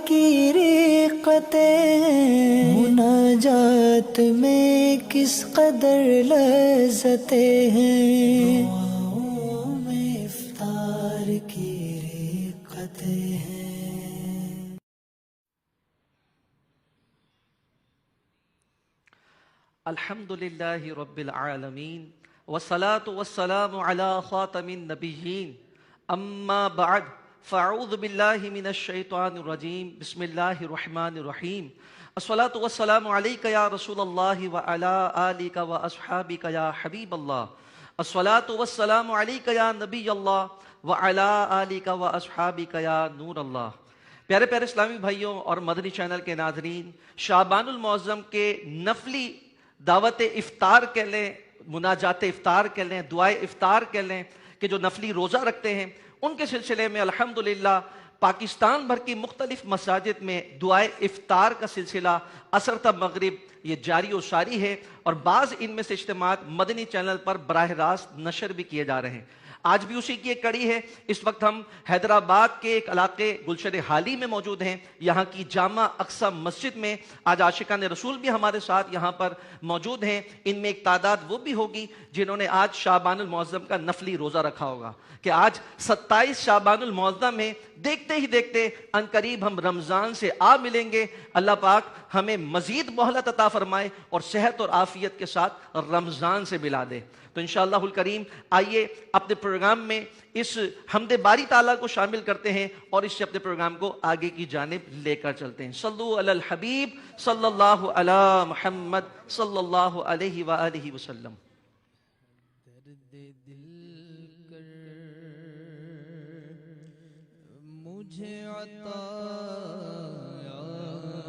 کی رقتیں مناجات میں کس قدر لذتیں ہیں، دعاؤں میں افطار کی رقتیں ہیں۔ الحمدللہ رب العالمین والصلاة والسلام علی خاتم النبیین اما بعد فاعوذ باللہ من الشیطان الرجیم بسم اللہ الرحمن الرحیم الصلاة والسلام علیک یا رسول اللہ وعلی آلک واصحابک یا حبیب اللہ الصلاة والسلام علیک یا نبی اللہ وعلی آلک واصحابک یا نور اللہ۔ پیارے پیارے اسلامی بھائیوں اور مدنی چینل کے ناظرین، شعبان المعظم کے نفلی دعوت افطار کہہ لیں، مناجات افطار کہہ لیں، دعائے افطار کہہ لیں کہ جو نفلی روزہ رکھتے ہیں، ان کے سلسلے میں الحمدللہ پاکستان بھر کی مختلف مساجد میں دعائے افطار کا سلسلہ عصر تا مغرب یہ جاری و ساری ہے، اور بعض ان میں سے اجتماعات مدنی چینل پر براہ راست نشر بھی کیے جا رہے ہیں۔ آج بھی اسی کی ایک کڑی ہے۔ اس وقت ہم حیدرآباد کے ایک علاقے گلشن حالی میں موجود ہیں، یہاں کی جامع اقصی مسجد میں۔ آج عاشقان رسول بھی ہمارے ساتھ یہاں پر موجود ہیں، ان میں ایک تعداد وہ بھی ہوگی جنہوں نے آج شعبان المعظم کا نفلی روزہ رکھا ہوگا کہ آج 27 شعبان المعظم میں دیکھتے ہی دیکھتے عنقریب ہم رمضان سے آ ملیں گے۔ اللہ پاک ہمیں مزید مہلت عطا فرمائے اور صحت اور عافیت کے ساتھ رمضان سے ملا دے۔ تو انشاءاللہ الکریم آئیے اپنے پروگرام میں اس حمد باری تعالیٰ کو شامل کرتے ہیں اور اس سے اپنے پروگرام کو آگے کی جانب لے کر چلتے ہیں۔ صلو علی الحبیب صلی اللہ علی محمد صلی اللہ علیہ وآلہ وسلم۔ درد دل کر مجھے عطا یا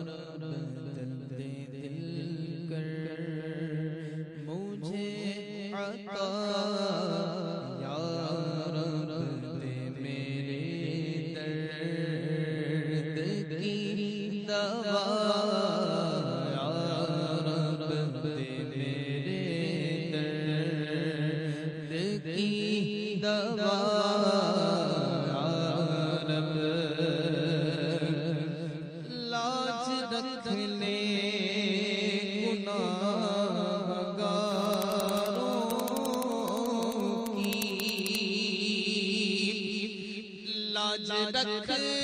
رب، درد دل کر مجھے عطا یا رب، دے میرے درد کی دوا یا رب، دے میرے درد کی دوا یا رب، لاج رکھ لے رکھ لے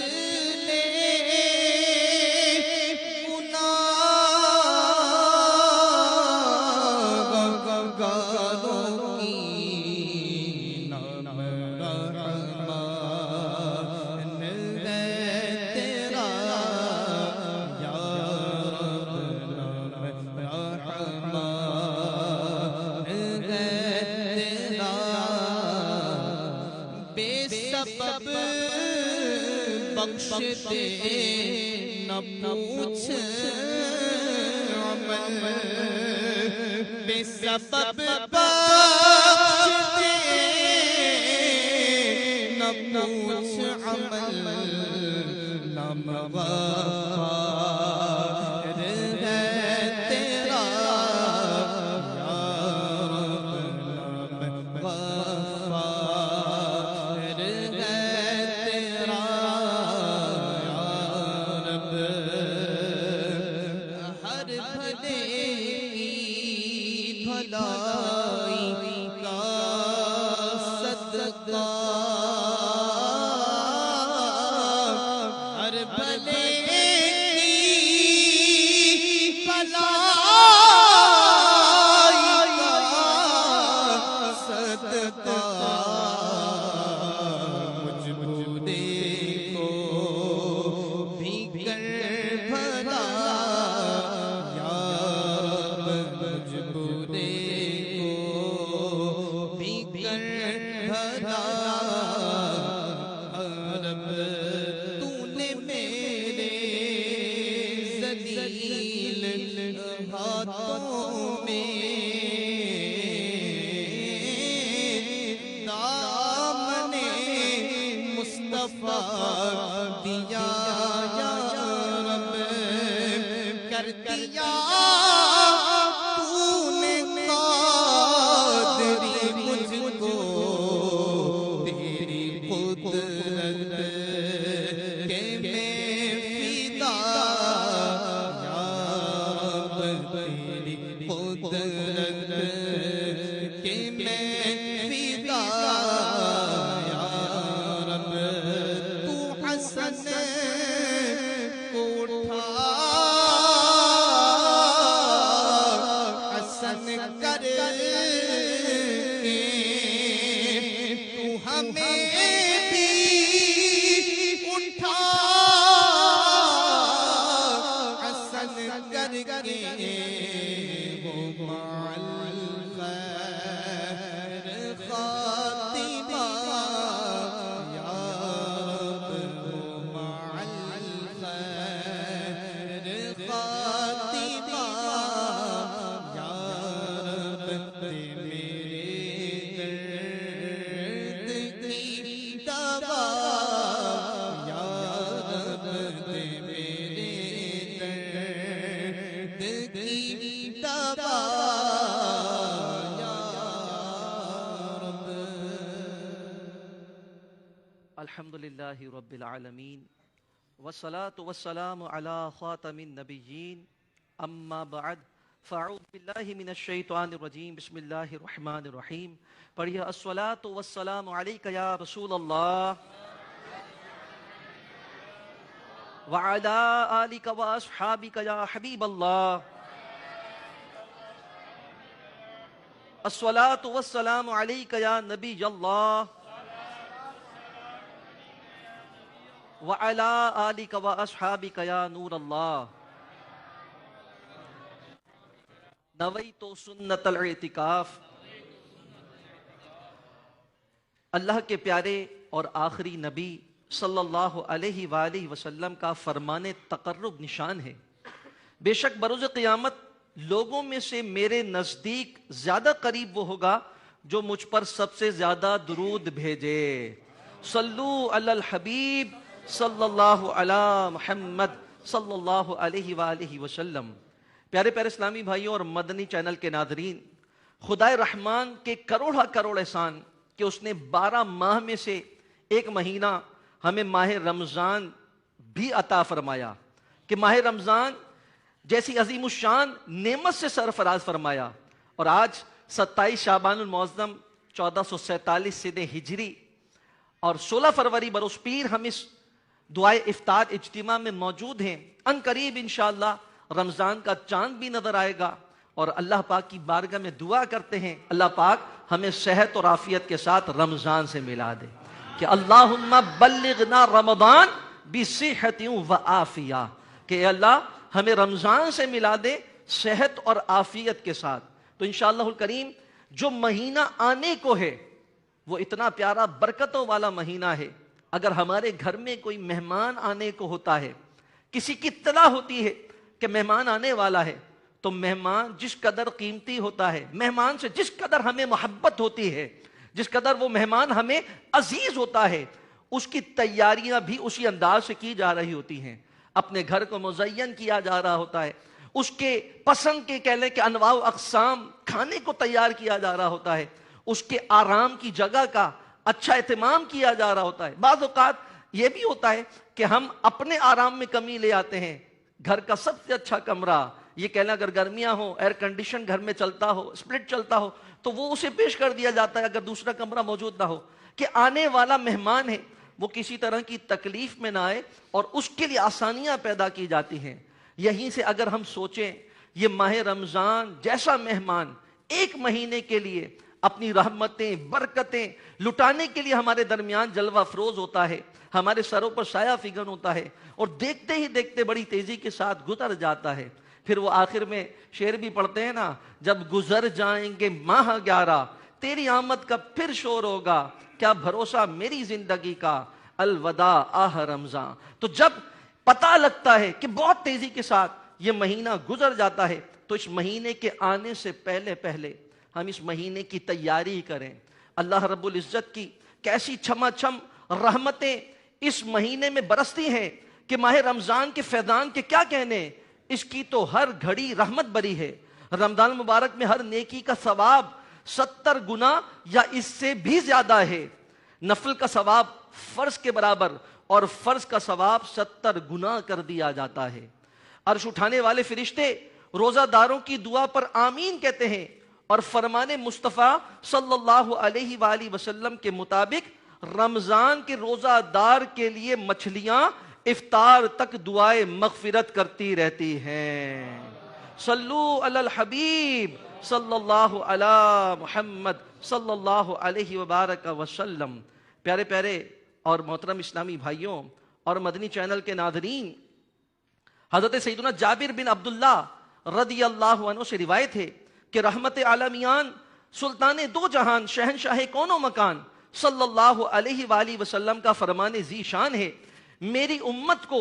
گناہگاروں کی، نام رحمان ہے تیرا یا رب، نام رحمان ہے تیرا، بے سبب بخش دے نہ پوچھ عمل، بے سبب بخش دے نہ پوچھ عمل، نام غفار ہے تیرا یا رب، نام غفار ہے تیرا یا رب، ہر بھلے کی بھلائی کا صدقہ، ہر بھلے کی بھلائی کا صدقہ، مجبورے کو بھی کر بھلا یا رب، مجبورے کو بھی کر بھلا رب، تو نے میرے ذلیل ہاتھوں میں دامن مصطفیٰ دیا یا رب، کر دیا تو نے قادری مجھ کو تیری قدرت کے میں للہ رب العالمین والصلاة والسلام علی خاتم النبیین اما بعد فاعوذ باللہ من الشیطان الرجیم بسم اللہ الرحمن الرحیم. پڑھیے الصلاة والسلام علیک یا رسول اللہ وعلی آلک واصحابک یا حبیب اللہ. الصلاة والسلام علیک یا نبی اللہ وعلی آلک واصحابک یا نور اللہ. نویت سنت الاعتکاف. اللہ کے پیارے اور آخری نبی صلی اللہ علیہ وآلہ وسلم کا فرمان تقرب نشان ہے. بے شک بروز قیامت لوگوں میں سے میرے نزدیک زیادہ قریب وہ ہوگا جو مجھ پر سب سے زیادہ درود بھیجے. صلو علی الحبیب صلی اللہ علی محمد صلی اللہ علیہ وآلہ وسلم. پیارے پیارے اسلامی بھائیوں اور مدنی چینل کے ناظرین، خدائے رحمان کے کروڑا کروڑ احسان کہ اس نے 12 ماہ میں سے ایک مہینہ ہمیں ماہ رمضان بھی عطا فرمایا، کہ ماہ رمضان جیسی عظیم الشان نعمت سے سرفراز فرمایا. اور آج 27 شعبان المعظم 1447 سن ہجری اور 16 فروری بروز پیر ہم اس دعائے افطار اجتماع میں موجود ہیں. ان قریب انشاءاللہ رمضان کا چاند بھی نظر آئے گا، اور اللہ پاک کی بارگاہ میں دعا کرتے ہیں اللہ پاک ہمیں صحت اور عافیت کے ساتھ رمضان سے ملا دے، کہ اللہم بلغنا رمضان بصحت و عافیہ، کہ اے اللہ ہمیں رمضان سے ملا دے صحت اور عافیت کے ساتھ. تو انشاءاللہ الکریم جو مہینہ آنے کو ہے وہ اتنا پیارا برکتوں والا مہینہ ہے. اگر ہمارے گھر میں کوئی مہمان آنے کو ہوتا ہے، کسی کی اطلاع ہوتی ہے کہ مہمان آنے والا ہے، تو مہمان جس قدر قیمتی ہوتا ہے، مہمان سے جس قدر ہمیں محبت ہوتی ہے، جس قدر وہ مہمان ہمیں عزیز ہوتا ہے، اس کی تیاریاں بھی اسی انداز سے کی جا رہی ہوتی ہیں. اپنے گھر کو مزین کیا جا رہا ہوتا ہے، اس کے پسند کے کہہ لیں کہ انواع و اقسام کھانے کو تیار کیا جا رہا ہوتا ہے، اس کے آرام کی جگہ کا اچھا اہتمام کیا جا رہا ہوتا ہے. بعض اوقات یہ بھی ہوتا ہے کہ ہم اپنے آرام میں کمی لے آتے ہیں. گھر کا سب سے اچھا کمرہ، یہ کہنا اگر گرمیاں ہو، ایئر کنڈیشن گھر میں چلتا ہو، سپلٹ چلتا ہو، تو وہ اسے پیش کر دیا جاتا ہے اگر دوسرا کمرہ موجود نہ ہو، کہ آنے والا مہمان ہے وہ کسی طرح کی تکلیف میں نہ آئے، اور اس کے لیے آسانیاں پیدا کی جاتی ہیں. یہیں سے اگر ہم سوچیں یہ ماہ رمضان جیسا مہمان ایک مہینے کے لیے اپنی رحمتیں برکتیں لٹانے کے لیے ہمارے درمیان جلوہ افروز ہوتا ہے، ہمارے سروں پر سایہ فگن ہوتا ہے، اور دیکھتے ہی دیکھتے بڑی تیزی کے ساتھ گزر جاتا ہے. پھر وہ آخر میں شعر بھی پڑھتے ہیں نا، جب گزر جائیں گے ماہ 11 تیری آمد کا پھر شور ہوگا، کیا بھروسہ میری زندگی کا، الوداع آہ رمضان. تو جب پتہ لگتا ہے کہ بہت تیزی کے ساتھ یہ مہینہ گزر جاتا ہے، تو اس مہینے کے آنے سے پہلے پہلے ہم اس مہینے کی تیاری کریں. اللہ رب العزت کی کیسی چھما چھم رحمتیں اس مہینے میں برستی ہیں کہ ماہ رمضان کے فیضان کے کیا کہنے، اس کی تو ہر گھڑی رحمت بری ہے. رمضان مبارک میں ہر نیکی کا ثواب 70 گنا یا اس سے بھی زیادہ ہے. نفل کا ثواب فرض کے برابر اور فرض کا ثواب 70 گنا کر دیا جاتا ہے. عرش اٹھانے والے فرشتے روزہ داروں کی دعا پر آمین کہتے ہیں، اور فرمان مصطفیٰ صلی اللہ علیہ وآلہ وسلم کے مطابق رمضان کے روزہ دار کے لیے مچھلیاں افطار تک دعائے مغفرت کرتی رہتی ہیں. صلو علی الحبیب صلی اللہ علی محمد صلی اللہ علیہ وبارک وسلم. پیارے پیارے اور محترم اسلامی بھائیوں اور مدنی چینل کے ناظرین، حضرت سیدنا جابر بن عبداللہ رضی اللہ عنہ سے روایت ہے کہ رحمت عالمیان سلطان دو جہان شہنشاہ کون و مکان صلی اللہ علیہ وآلہ وسلم کا فرمان ذی شان ہے، میری امت کو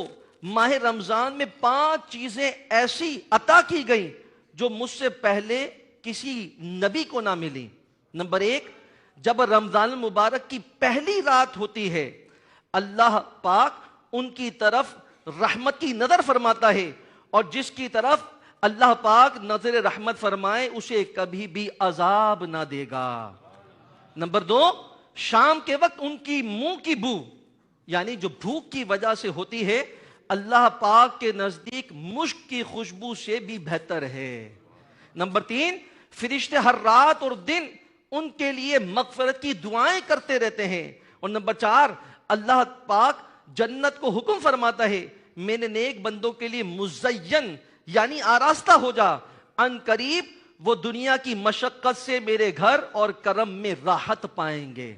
ماہ رمضان میں 5 چیزیں ایسی عطا کی گئیں جو مجھ سے پہلے کسی نبی کو نہ ملی. نمبر 1، جب رمضان المبارک کی پہلی رات ہوتی ہے اللہ پاک ان کی طرف رحمت کی نظر فرماتا ہے، اور جس کی طرف اللہ پاک نظر رحمت فرمائے اسے کبھی بھی عذاب نہ دے گا. نمبر 2، شام کے وقت ان کی منہ کی بو یعنی جو بھوک کی وجہ سے ہوتی ہے، اللہ پاک کے نزدیک مشک کی خوشبو سے بھی بہتر ہے۔ نمبر 3، فرشتے ہر رات اور دن ان کے لیے مغفرت کی دعائیں کرتے رہتے ہیں۔ اور نمبر 4، اللہ پاک جنت کو حکم فرماتا ہے، میرے نیک بندوں کے لیے مزین یعنی آراستہ ہو جا، ان قریب وہ دنیا کی مشقت سے میرے گھر اور کرم میں راحت پائیں گے۔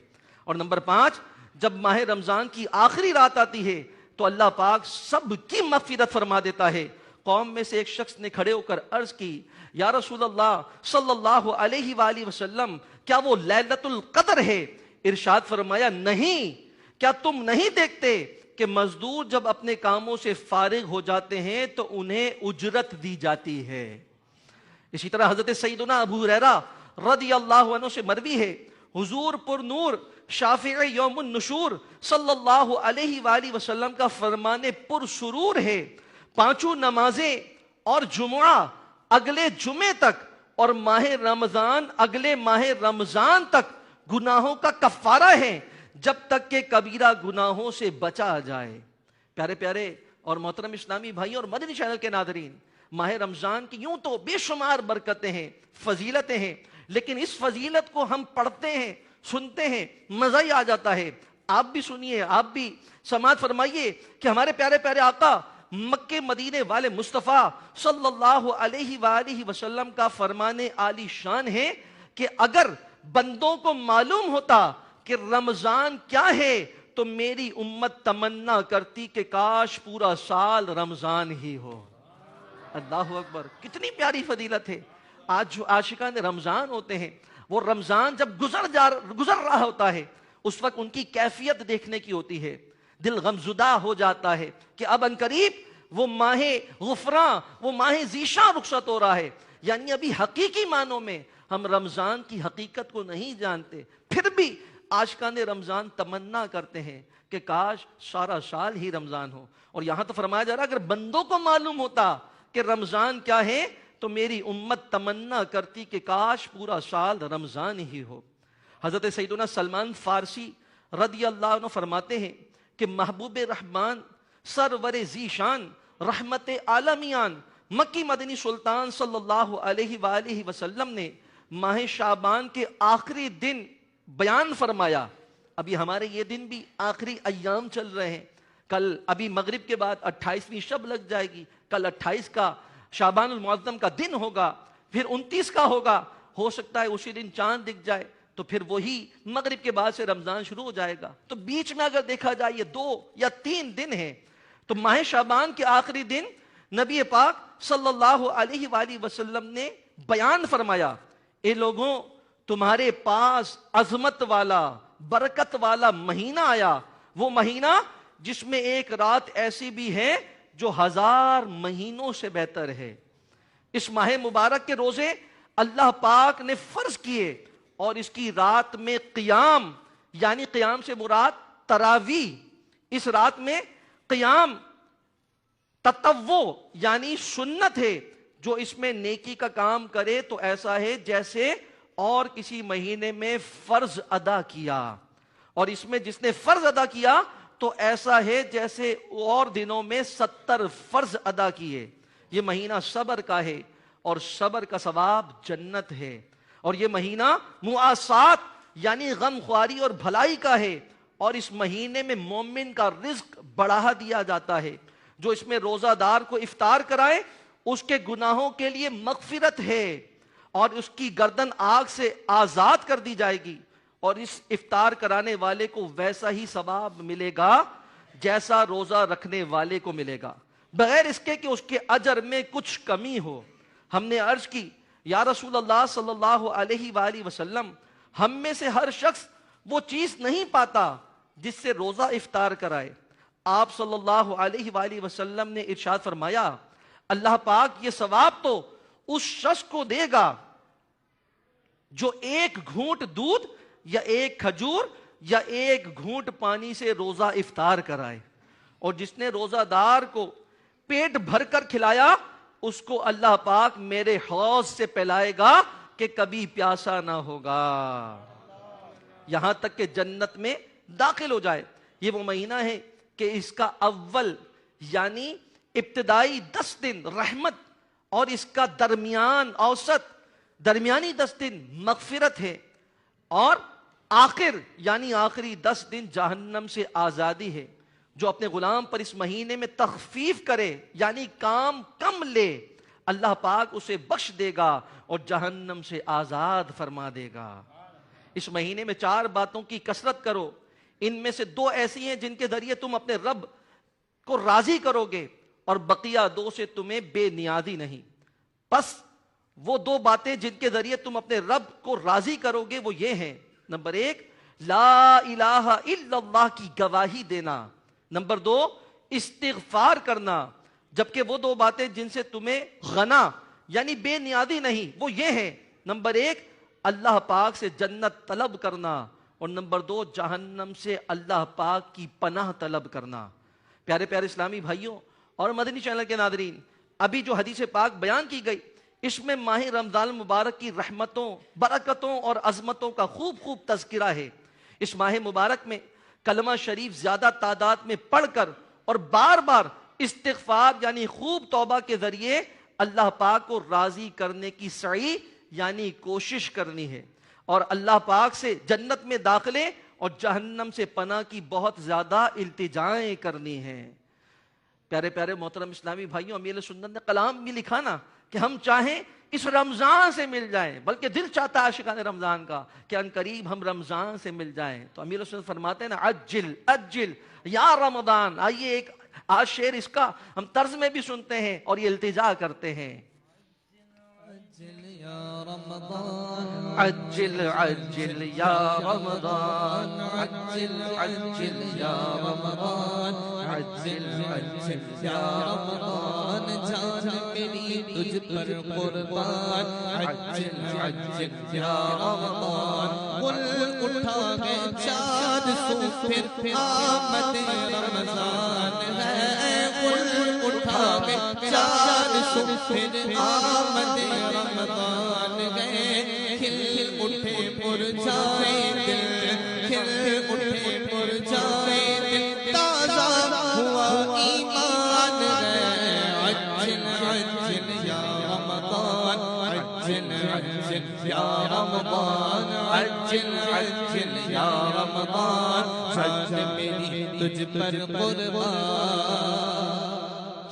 اور نمبر 5، جب ماہ رمضان کی آخری رات آتی ہے تو اللہ پاک سب کی مغفرت فرما دیتا ہے۔ قوم میں سے ایک شخص نے کھڑے ہو کر عرض کی، یا رسول اللہ صلی اللہ علیہ وآلہ وسلم، کیا وہ لیلۃ القدر ہے؟ ارشاد فرمایا، نہیں، کیا تم نہیں دیکھتے کہ مزدور جب اپنے کاموں سے فارغ ہو جاتے ہیں تو انہیں اجرت دی جاتی ہے۔ اسی طرح حضرت سیدنا ابو ہریرہ رضی اللہ عنہ سے مروی ہے، حضور پر نور شافع یوم النشور صلی اللہ علیہ وآلہ وسلم کا فرمان پر سرور ہے، 5 نمازیں اور جمعہ اگلے جمعے تک اور ماہ رمضان اگلے ماہ رمضان تک گناہوں کا کفارہ ہے، جب تک کہ کبیرہ گناہوں سے بچا جائے۔ پیارے پیارے اور محترم اسلامی بھائی اور مدنی چینل کے ناظرین، ماہ رمضان کی یوں تو بے شمار برکتیں ہیں، فضیلتیں ہیں، لیکن اس فضیلت کو ہم پڑھتے ہیں، سنتے ہیں، مزہ ہی آ جاتا ہے۔ آپ بھی سنیے، آپ بھی سماعت فرمائیے کہ ہمارے پیارے پیارے آقا مکے مدینے والے مصطفیٰ صلی اللہ علیہ وآلہ وسلم کا فرمان عالی شان ہے کہ اگر بندوں کو معلوم ہوتا کہ رمضان کیا ہے تو میری امت تمنا کرتی کہ کاش پورا سال رمضان ہی ہو۔ اللہ اکبر، کتنی پیاری فضیلت ہے۔ آج جو عاشقان رمضان ہوتے ہیں، وہ رمضان جب گزر رہا ہوتا ہے، اس وقت ان کی کیفیت دیکھنے کی ہوتی ہے، دل غمزدہ ہو جاتا ہے کہ اب انقریب وہ ماہ غفراں، وہ ماہ ذیشاں رخصت ہو رہا ہے۔ یعنی ابھی حقیقی معنوں میں ہم رمضان کی حقیقت کو نہیں جانتے، پھر بھی عاشقان رمضان تمنا کرتے ہیں کہ کاش سارا سال ہی رمضان ہو۔ اور یہاں تو فرمایا جا رہا ہے اگر بندوں کو معلوم ہوتا کہ رمضان کیا ہے تو میری امت تمنا کرتی کہ کاش پورا سال رمضان ہی ہو۔ حضرت سیدنا سلمان فارسی رضی اللہ عنہ فرماتے ہیں کہ محبوب رحمان سرور ذیشان رحمت عالمیان مکی مدنی سلطان صلی اللہ علیہ وآلہ وسلم نے ماہ شعبان کے آخری دن بیان فرمایا۔ ابھی ہمارے یہ دن بھی آخری ایام چل رہے ہیں، کل ابھی مغرب کے بعد 28ویں شب لگ جائے گی، کل 28 کا شعبان المعظم کا دن ہوگا، پھر 29 کا ہوگا، ہو سکتا ہے اسی دن چاند دکھ جائے تو پھر وہی مغرب کے بعد سے رمضان شروع ہو جائے گا۔ تو بیچ میں اگر دیکھا جائے یہ 2 یا 3 دن ہیں، تو ماہ شعبان کے آخری دن نبی پاک صلی اللہ علیہ وآلہ وسلم نے بیان فرمایا، اے لوگوں تمہارے پاس عظمت والا برکت والا مہینہ آیا، وہ مہینہ جس میں ایک رات ایسی بھی ہے جو 1000 مہینوں سے بہتر ہے۔ اس ماہ مبارک کے روزے اللہ پاک نے فرض کیے اور اس کی رات میں قیام، یعنی قیام سے مراد تراویح، اس رات میں قیام تطوع یعنی سنت ہے، جو اس میں نیکی کا کام کرے تو ایسا ہے جیسے اور کسی مہینے میں فرض ادا کیا، اور اس میں جس نے فرض ادا کیا تو ایسا ہے جیسے اور دنوں میں 70 فرض ادا کیے۔ یہ مہینہ صبر کا ہے اور صبر کا ثواب جنت ہے، اور یہ مہینہ مواسات یعنی غم خواری اور بھلائی کا ہے، اور اس مہینے میں مومن کا رزق بڑھا دیا جاتا ہے۔ جو اس میں روزہ دار کو افطار کرائے اس کے گناہوں کے لیے مغفرت ہے، اور اس کی گردن آگ سے آزاد کر دی جائے گی، اور اس افطار کرانے والے کو ویسا ہی ثواب ملے گا جیسا روزہ رکھنے والے کو ملے گا، بغیر اس کے کہ اس کے اجر میں کچھ کمی ہو۔ ہم نے عرض کی، یا رسول اللہ صلی اللہ علیہ وآلہ وسلم، ہم میں سے ہر شخص وہ چیز نہیں پاتا جس سے روزہ افطار کرائے۔ آپ صلی اللہ علیہ وآلہ وسلم نے ارشاد فرمایا، اللہ پاک یہ ثواب تو اس شخص کو دے گا جو 1 گھونٹ دودھ یا 1 کھجور یا 1 گھونٹ پانی سے روزہ افطار کرائے، اور جس نے روزہ دار کو پیٹ بھر کر کھلایا اس کو اللہ پاک میرے حوض سے پلائے گا کہ کبھی پیاسا نہ ہوگا، یہاں تک کہ جنت میں داخل ہو جائے۔ یہ وہ مہینہ ہے کہ اس کا اول یعنی ابتدائی 10 دن رحمت اور اس کا درمیانی 10 دن مغفرت ہے، اور آخر یعنی آخری 10 دن جہنم سے آزادی ہے۔ جو اپنے غلام پر اس مہینے میں تخفیف کرے یعنی کام کم لے، اللہ پاک اسے بخش دے گا اور جہنم سے آزاد فرما دے گا۔ اس مہینے میں 4 باتوں کی کثرت کرو، ان میں سے 2 ایسی ہیں جن کے ذریعے تم اپنے رب کو راضی کرو گے، اور بقیہ 2 سے تمہیں بے نیازی نہیں۔ پس وہ 2 باتیں جن کے ذریعے تم اپنے رب کو راضی کرو گے وہ یہ ہیں: نمبر 1 لا الہ الا اللہ کی گواہی دینا، نمبر 2 استغفار کرنا۔ جبکہ وہ 2 باتیں جن سے تمہیں غنا یعنی بے نیازی نہیں وہ یہ ہیں: نمبر 1 اللہ پاک سے جنت طلب کرنا، اور نمبر 2 جہنم سے اللہ پاک کی پناہ طلب کرنا۔ پیارے پیارے اسلامی بھائیوں اور مدنی چینل کے ناظرین، ابھی جو حدیث پاک بیان کی گئی اس میں ماہ رمضان المبارک کی رحمتوں، برکتوں اور عظمتوں کا خوب تذکرہ ہے۔ اس ماہ مبارک میں کلمہ شریف زیادہ تعداد میں پڑھ کر اور بار بار استغفار یعنی خوب توبہ کے ذریعے اللہ پاک کو راضی کرنے کی سعی یعنی کوشش کرنی ہے، اور اللہ پاک سے جنت میں داخلے اور جہنم سے پناہ کی بہت زیادہ التجائیں کرنی ہیں۔ پیارے پیارے محترم اسلامی بھائیوں، امیر سنت نے کلام بھی لکھا نا کہ ہم چاہیں اس رمضان سے مل جائیں، بلکہ دل چاہتا ہے عاشقان رمضان کا کہ ان قریب ہم رمضان سے مل جائیں۔ تو امیر سنت فرماتے ہیں نا عجل عجل یا رمضان۔ آئیے ایک آج شعر اس کا ہم طرز میں بھی سنتے ہیں اور یہ التجا کرتے ہیں: عجل یا رمضان عجل عجل یا رمضان، عجل عجل یا رمضان عجل عجل یا رمضان، جان میری تجھ پر قربان عجل عجل یا رمضان۔ گل اٹھا ہے چاند سو پھر آمد رمضان ہے، گل اٹھا ہے چاند سو پھر آمد رمضان ہے، کھل اٹھے مرجھائے دل، کھل اٹھے مرجھائے دل، تازہ ہوا ایمان ہے۔ عجل عجل یا رمضان عجل عجل یا رمضان عجل عجل یا رمضان، جان میری تجھ پر قربان۔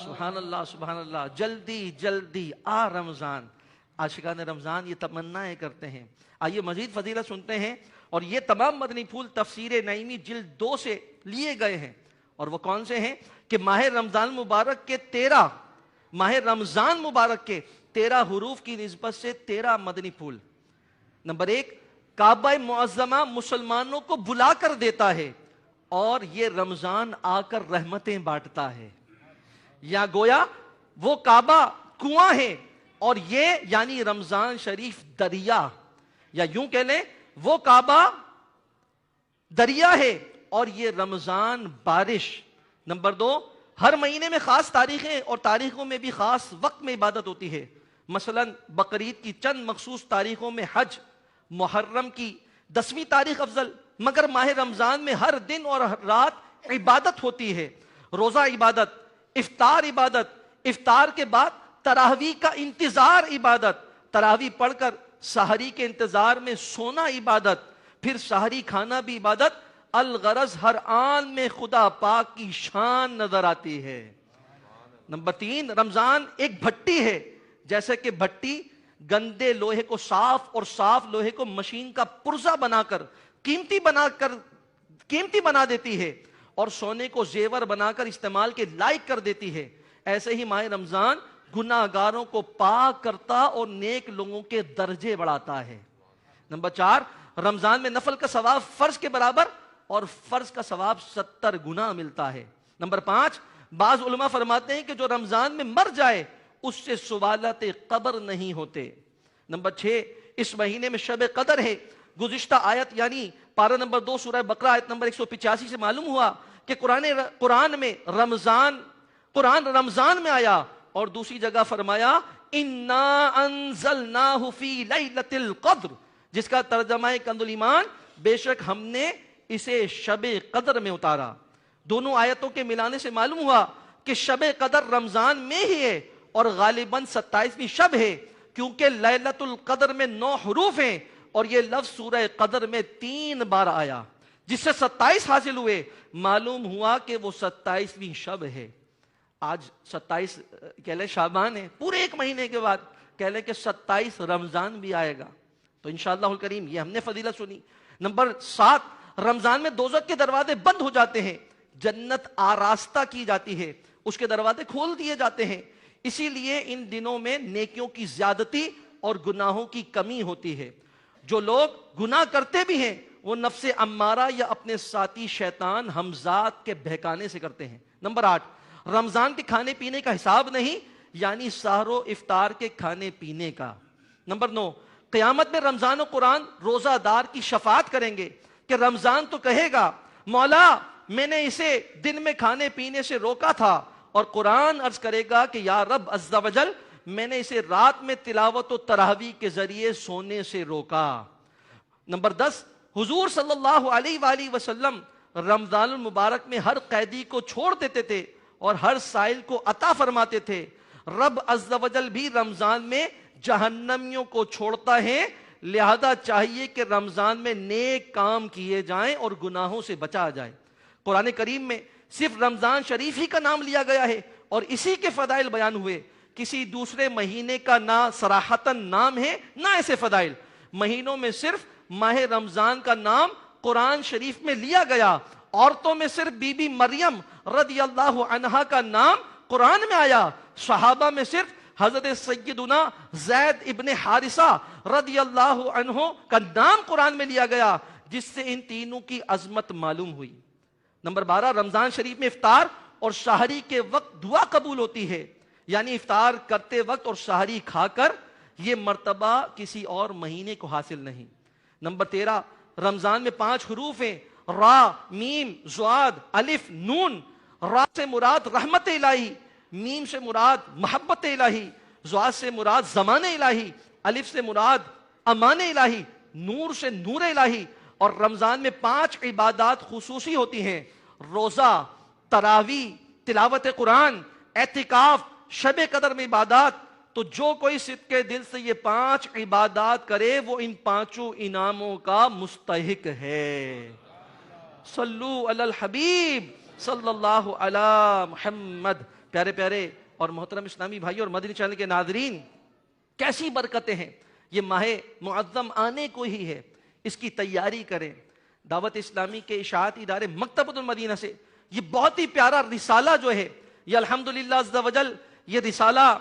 سبحان اللہ سبحان اللہ، جلدی جلدی آ رمضان۔ عاشقان رمضان یہ تمنائیں کرتے ہیں۔ آئیے مزید فضیلت سنتے ہیں، اور یہ تمام مدنی پھول تفسیر نعیمی جلد 2 سے لیے گئے ہیں، اور وہ کون سے ہیں کہ ماہ رمضان مبارک کے 13 حروف کی نسبت سے 13 مدنی پھول۔ نمبر 1 کعبہ معظمہ مسلمانوں کو بلا کر دیتا ہے، اور یہ رمضان آ کر رحمتیں بانٹتا ہے، یا گویا وہ کعبہ کنواں ہے اور یہ یعنی رمضان شریف دریا، یا یوں کہہ لیں وہ کعبہ دریا ہے اور یہ رمضان بارش۔ نمبر 2 ہر مہینے میں خاص تاریخیں اور تاریخوں میں بھی خاص وقت میں عبادت ہوتی ہے۔ مثلا بقرعید کی چند مخصوص تاریخوں میں حج، محرم کی 10ویں تاریخ افضل، مگر ماہ رمضان میں ہر دن اور ہر رات عبادت ہوتی ہے۔ روزہ عبادت، افطار عبادت، افطار کے بعد تراویح کا انتظار عبادت، تراویح پڑھ کر سحری کے انتظار میں سونا عبادت، پھر سحری کھانا بھی عبادت۔ الغرض ہر آن میں خدا پاک کی شان نظر آتی ہے۔ نمبر 3 رمضان ایک بھٹی ہے، جیسے کہ بھٹی گندے لوہے کو صاف اور صاف لوہے کو مشین کا پرزہ بنا کر قیمتی بنا دیتی ہے، اور سونے کو زیور بنا کر استعمال کے لائق کر دیتی ہے۔ ایسے ہی ماہ رمضان گناہگاروں کو پاک کرتا اور نیک لوگوں کے درجے بڑھاتا ہے۔ نمبر 4 رمضان میں نفل کا ثواب فرض کے برابر اور فرض کا ثواب 70 گنا ملتا ہے۔ نمبر 5 بعض علماء فرماتے ہیں کہ جو رمضان میں مر جائے اس سے سوالات قبر نہیں ہوتے۔ نمبر 6 اس مہینے میں شب قدر ہے۔ گزشتہ آیت یعنی پارہ نمبر 2 سورہ بقرہ آیت نمبر 185 سے معلوم ہوا کہ قرآن رمضان میں آیا، اور دوسری جگہ فرمایا اِنَّا أَنزَلْنَاهُ فِي لَيْلَةِ الْقَدْرِ، جس کا ترجمہ ہے کنز الایمان، بے شک ہم نے اسے شب قدر میں اتارا۔ دونوں آیتوں کے ملانے سے معلوم ہوا کہ شب قدر رمضان میں ہی ہے اور غالباً 27ویں شب ہے، کیونکہ لیلۃ القدر میں 9 حروف ہیں اور یہ لفظ سورہ قدر میں 3 بار آیا، جس سے 27 حاصل ہوئے۔ معلوم ہوا کہ وہ 27ویں شب ہے۔ آج 27 کہہ لیں شعبان ہے، پورے ایک مہینے کے بعد کہہ لیں کہ 27 رمضان بھی آئے گا۔ تو انشاءاللہ الکریم یہ ہم نے فضیلت سنی۔ نمبر 7، رمضان میں دوزخ کے دروازے بند ہو جاتے ہیں، جنت آراستہ کی جاتی ہے، اس کے دروازے کھول دیے جاتے ہیں۔ اسی لیے ان دنوں میں نیکیوں کی زیادتی اور گناہوں کی کمی ہوتی ہے۔ جو لوگ گناہ کرتے بھی ہیں وہ نفس امارہ یا اپنے ساتھی شیطان ہمزاد کے بہکانے سے کرتے ہیں۔ نمبر 8، رمضان کے کھانے پینے کا حساب نہیں، یعنی سحر و افطار کے کھانے پینے کا۔ نمبر 9، قیامت میں رمضان و قرآن روزہ دار کی شفاعت کریں گے کہ رمضان تو کہے گا مولا میں نے اسے دن میں کھانے پینے سے روکا تھا، اور قرآن عرض کرے گا کہ یا رب عز و جل میں نے اسے رات میں تلاوت و تراویح کے ذریعے سونے سے روکا۔ نمبر 10، حضور صلی اللہ علیہ وآلہ وسلم رمضان المبارک میں ہر قیدی کو چھوڑ دیتے تھے اور ہر سائل کو عطا فرماتے تھے۔ رب عز و جل بھی رمضان میں جہنمیوں کو چھوڑتا ہے، لہذا چاہیے کہ رمضان میں نیک کام کیے جائیں اور گناہوں سے بچا جائے۔ قرآن کریم میں صرف رمضان شریف ہی کا نام لیا گیا ہے اور اسی کے فضائل بیان ہوئے، کسی دوسرے مہینے کا نہ صراحتاً نام ہے نہ ایسے فضائل۔ مہینوں میں صرف ماہ رمضان کا نام قرآن شریف میں لیا گیا، عورتوں میں صرف بی بی مریم رضی اللہ عنہا کا نام قرآن میں آیا، صحابہ میں صرف حضرت سیدنا زید ابن حارثہ رضی اللہ عنہ کا نام قرآن میں لیا گیا، جس سے ان تینوں کی عظمت معلوم ہوئی۔ نمبر 12، رمضان شریف میں افطار اور سحری کے وقت دعا قبول ہوتی ہے، یعنی افطار کرتے وقت اور سحری کھا کر، یہ مرتبہ کسی اور مہینے کو حاصل نہیں۔ نمبر 13، رمضان میں 5 حروف ہیں، را، میم، زواد، الف، نون۔ را سے مراد رحمت الہی، میم سے مراد محبت الہی، زواد سے مراد زمان الہی، الف سے مراد امان الہی، نور سے نور الہی۔ اور رمضان میں 5 عبادات خصوصی ہوتی ہیں، روزہ، تراویح، تلاوت قرآن، اعتکاف، شب قدر میں عبادات۔ تو جو کوئی صدقے دل سے یہ 5 عبادات کرے وہ ان 5 انعاموں کا مستحق ہے۔ صلو علی الحبیب صلی اللہ علی محمد۔ پیارے پیارے اور محترم اسلامی بھائی اور مدنی چینل کے ناظرین، کیسی برکتیں ہیں، یہ ماہ معظم آنے کو ہی ہے، اس کی تیاری کریں۔ دعوت اسلامی کے اشاعتی ادارے مکتبۃ المدینہ سے یہ بہت ہی پیارا رسالہ جو ہے، یہ الحمدللہ عز و جل یہ رسالہ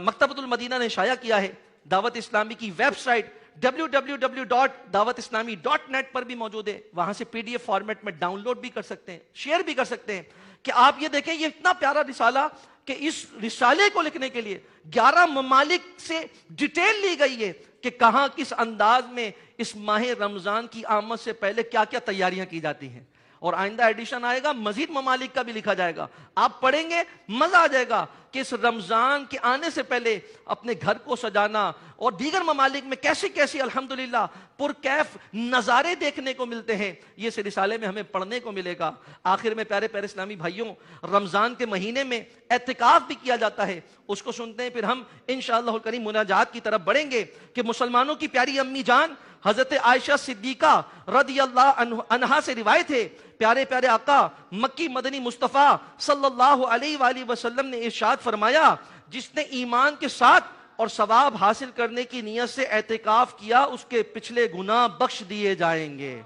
مکتبۃ المدینہ نے شائع کیا ہے۔ دعوت اسلامی کی ویب سائٹ www.dawatislami.net پر بھی موجود ہے، وہاں سے PDF فارمیٹ میں ڈاؤن لوڈ بھی کر سکتے ہیں، شیئر بھی کر سکتے ہیں۔ کہ آپ یہ دیکھیں یہ اتنا پیارا رسالہ کہ اس رسالے کو لکھنے کے لیے 11 ممالک سے ڈیٹیل لی گئی ہے کہ کہاں کس انداز میں اس ماہ رمضان کی آمد سے پہلے کیا کیا تیاریاں کی جاتی ہیں، اور آئندہ ایڈیشن آئے گا مزید ممالک کا بھی لکھا جائے گا۔ آپ پڑھیں گے مزہ آ جائے گا کہ اس رمضان کے آنے سے پہلے اپنے گھر کو سجانا اور دیگر ممالک میں کیسی کیسی الحمدللہ پرکیف نظارے دیکھنے کو ملتے ہیں، یہ اس رسالے میں ہمیں پڑھنے کو ملے گا۔ آخر میں پیارے پیارے اسلامی بھائیوں، رمضان کے مہینے میں اعتکاف بھی کیا جاتا ہے، اس کو سنتے ہیں، پھر ہم انشاءاللہ الکریم مناجات کی طرف بڑھیں گے کہ مسلمانوں کی پیاری امی جان حضرت عائشہ صدیقہ رضی اللہ عنہا سے روایت ہے، پیارے پیارے آقا مکی مدنی مصطفیٰ صلی اللہ علیہ وآلہ وسلم نے ارشاد فرمایا، جس نے ایمان کے ساتھ اور ثواب حاصل کرنے کی نیت سے اعتکاف کیا اس کے پچھلے گناہ بخش دیے جائیں گے۔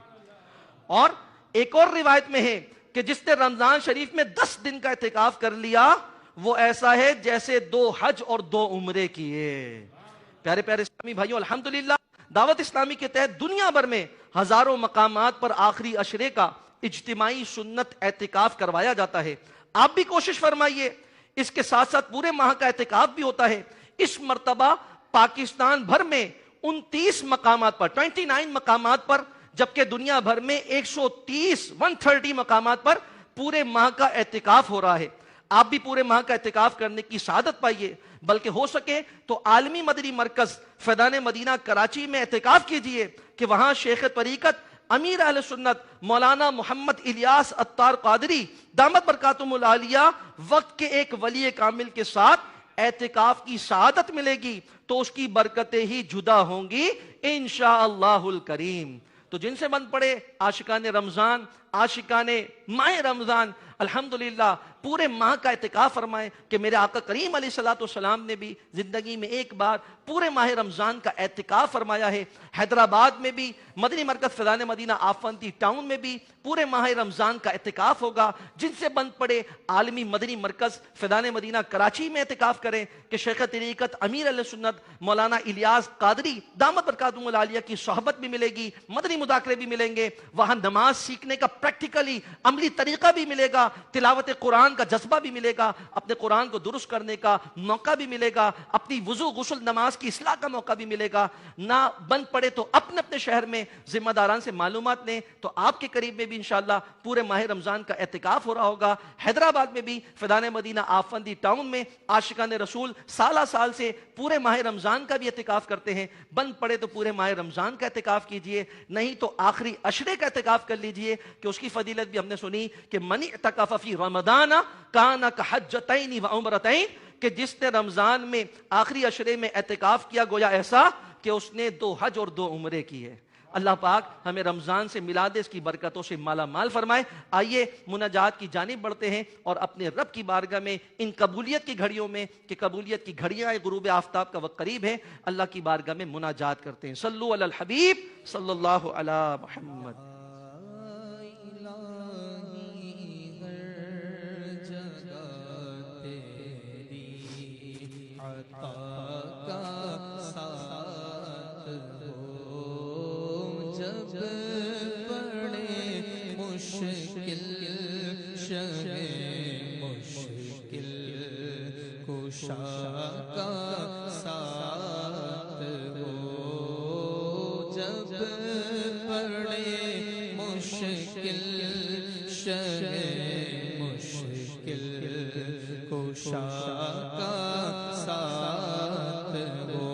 اور ایک اور روایت میں ہے کہ جس نے رمضان شریف میں 10 دن کا اعتکاف کر لیا وہ ایسا ہے جیسے 2 حج اور 2 عمرے کیے۔ پیارے پیارے اسلامی بھائیوں، الحمدللہ دعوت اسلامی کے تحت دنیا بھر میں ہزاروں مقامات پر آخری عشرے کا اجتماعی سنت اعتکاف کروایا جاتا ہے۔ آپ بھی کوشش فرمائیے، اس کے ساتھ ساتھ پورے ماہ کا اعتکاف بھی ہوتا ہے۔ اس مرتبہ پاکستان بھر میں 29 مقامات پر 29 مقامات پر، جبکہ دنیا بھر میں 130 مقامات پر پورے ماہ کا اعتکاف ہو رہا ہے۔ آپ بھی پورے ماہ کا اعتکاف کرنے کی سعادت پائیے، بلکہ ہو سکے تو عالمی مدنی مرکز فیضان مدینہ کراچی میں اعتکاف کیجئے کہ وہاں شیخ طریقت امیر اہل سنت مولانا محمد الیاس عطار قادری دامت برکاتہم العالیہ وقت کے ایک ولی کامل کے ساتھ اعتکاف کی سعادت ملے گی تو اس کی برکتیں ہی جدا ہوں گی انشاءاللہ الکریم۔ تو جن سے بن پڑے عاشقان رمضان، عاشقان ماہ رمضان، الحمدللہ پورے ماہ کا اعتکاف فرمائیں کہ میرے آقا کریم علیہ السلام نے بھی زندگی میں ایک بار پورے ماہ رمضان کا اعتکاف فرمایا ہے۔ حیدرآباد میں بھی مدنی مرکز فیضان مدینہ آفندی ٹاؤن میں بھی پورے ماہ رمضان کا اعتکاف ہوگا۔ جن سے بند پڑے عالمی مدنی مرکز فیضان مدینہ کراچی میں اعتکاف کریں کہ شیخ طریقت امیر اہل سنت مولانا الیاس قادری دامت برکاتہم العالیہ کی صحبت بھی ملے گی، مدنی مذاکرے بھی ملیں گے، وہاں نماز سیکھنے کا پریکٹیکلی عملی طریقہ بھی ملے گا، تلاوت قرآن کا جذبہ بھی ملے گا، اپنے قرآن کو درست کرنے کا موقع بھی ملے گا، اپنی وضو غسل نماز کی اصلاح کا موقع بھی ملے گا۔ نہ بند پڑے تو اپنے اپنے شہر میں ذمہ داران سے معلومات لیں، تو آپ کے قریب میں بھی انشاءاللہ پورے ماہ رمضان کا اعتکاف ہو رہا ہوگا۔ حیدرآباد میں بھی فیضان مدینہ آفندی ٹاؤن میں عاشقان رسول سالہ سال سے پورے ماہ رمضان کا بھی اعتکاف کرتے ہیں۔ بند پڑے تو پورے ماہ رمضان کا اعتکاف کیجئے، نہیں تو آخری عشرے کا اعتکاف کر لیجئے کہ اس کی فضیلت بھی ہم نے سنی کہ من اعتکف فی رمضان کان کحجتین و عمرتین، کہ جس نے رمضان میں آخری عشرے میں اعتکاف کیا گویا ایسا کہ اس نے 2 حج اور 2 عمرے کیے۔ اللہ پاک ہمیں رمضان سے ملا دے، اس کی برکتوں سے مالا مال فرمائے۔ آئیے مناجات کی جانب بڑھتے ہیں اور اپنے رب کی بارگاہ میں ان قبولیت کی گھڑیوں میں کہ قبولیت کی گھڑیاں غروب آفتاب کا وقت قریب ہے، اللہ کی بارگاہ میں مناجات کرتے ہیں۔ صلو علی الحبیب صلی اللہ علی محمد۔ جب پڑے مشکل شہ مشکل کشا کا ساتھ ہو، جب پڑے مشکل شہ مشکل کشا کا ساتھ ہو۔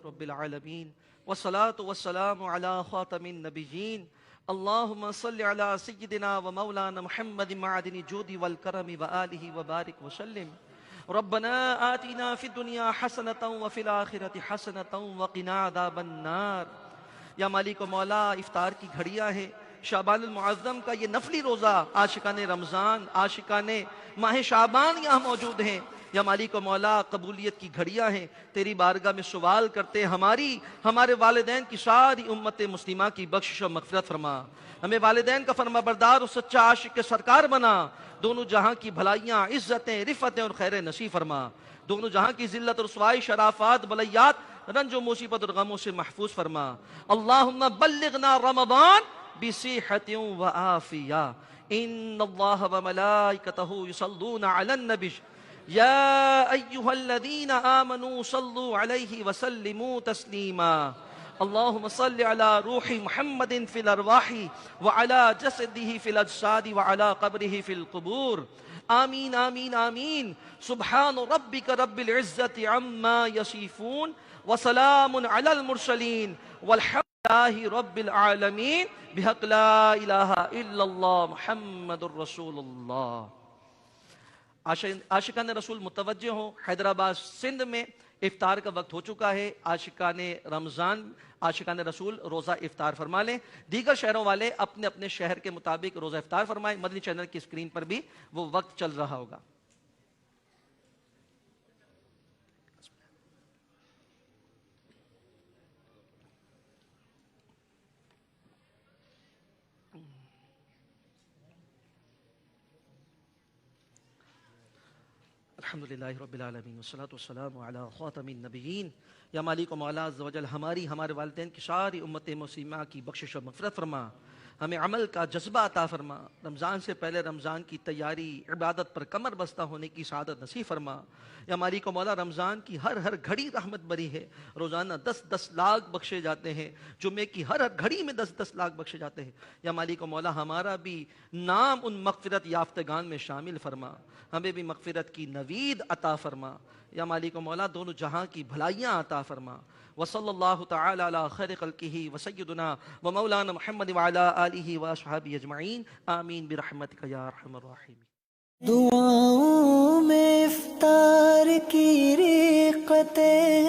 رب العالمین والصلاة والسلام علی خاتم النبیین اللہم صلی علی سیدنا و مولانا محمد معدن الجود والکرم وآلہ وبارک وسلم ربنا آتنا فی الدنیا حسنتا وفی الآخرة حسنتا وقنا عذاب النار۔ یا مالک و مولا افطار کی گھڑیاں ہیں، شعبان المعظم کا یہ نفلی روزہ، عاشقان رمضان، عاشقان ماہ شعبان یہاں موجود ہیں۔ یا مالک و مولا، قبولیت کی گھڑیاں ہیں، تیری بارگاہ میں سوال کرتے ہیں، ہمارے والدین کی ساری امت مسلمہ کی بخشش و مغفرت فرما، ہمیں والدین کا فرما بردار اور سچا عاشق کے سرکار بنا، دونوں جہاں کی بھلائیاں، عزتیں، رفتیں اور خیر نصیب فرما، دونوں جہاں کی ذلت اور رسوائی، شرافات، بلیات، رنج و مصیبت اور غموں سے محفوظ فرما۔ اللہم بلغنا رمضان بصحت و عافیہ۔ ان اللہ و ملائکتہ یصلون علی النبی یا ایہا الذین آمنوا صلوا علیہ وسلموا تسلیما۔ اللہم صل علی روح محمد فی الارواح وعلی جسدہ فی الاجساد وعلی قبرہ فی القبور۔ آمین آمین آمین۔ سبحان ربک رب العزت عما یصفون وسلام علی المرسلین والحمد للہ رب العالمین بحق لا الہ الا اللہ محمد الرسول اللہ۔ عاشقان رسول متوجہ ہوں، حیدرآباد سندھ میں افطار کا وقت ہو چکا ہے۔ عاشقان رمضان، عاشقان رسول روزہ افطار فرما لیں۔ دیگر شہروں والے اپنے اپنے شہر کے مطابق روزہ افطار فرمائیں۔ مدنی چینل کی اسکرین پر بھی وہ وقت چل رہا ہوگا۔ الحمدللہ رب العالمین والصلاة والسلام علی خاتم النبیین۔ یا مالک و مولا عز و جل، ہمارے والدین کی ساری امت مسلمہ کی بخشش و مغفرت فرما، ہمیں عمل کا جذبہ عطا فرما، رمضان سے پہلے رمضان کی تیاری، عبادت پر کمر بستہ ہونے کی سعادت نصیب فرما۔ یا مالک و مولا، رمضان کی ہر گھڑی رحمت بری ہے، روزانہ 10 لاکھ بخشے جاتے ہیں، جمعے کی ہر گھڑی میں 10 لاکھ بخشے جاتے ہیں۔ یا مالک و مولا، ہمارا بھی نام ان مغفرت یافتگان میں شامل فرما، ہمیں بھی مغفرت کی نوید عطا فرما۔ یا مالک و مولا، دونوں جہاں کی بھلائیاں عطا فرما۔ وصلی اللہ تعالی علی خیر خلقہ وسیدنا ومولانا محمد وعلی آلہ واصحابہ اجمعین، آمین برحمتک یا ارحم الراحمین۔ دعاؤں میں افطار کی رقتیں،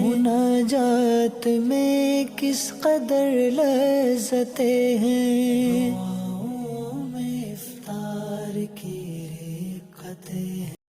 مناجات میں کس قدر لذتیں ہیں۔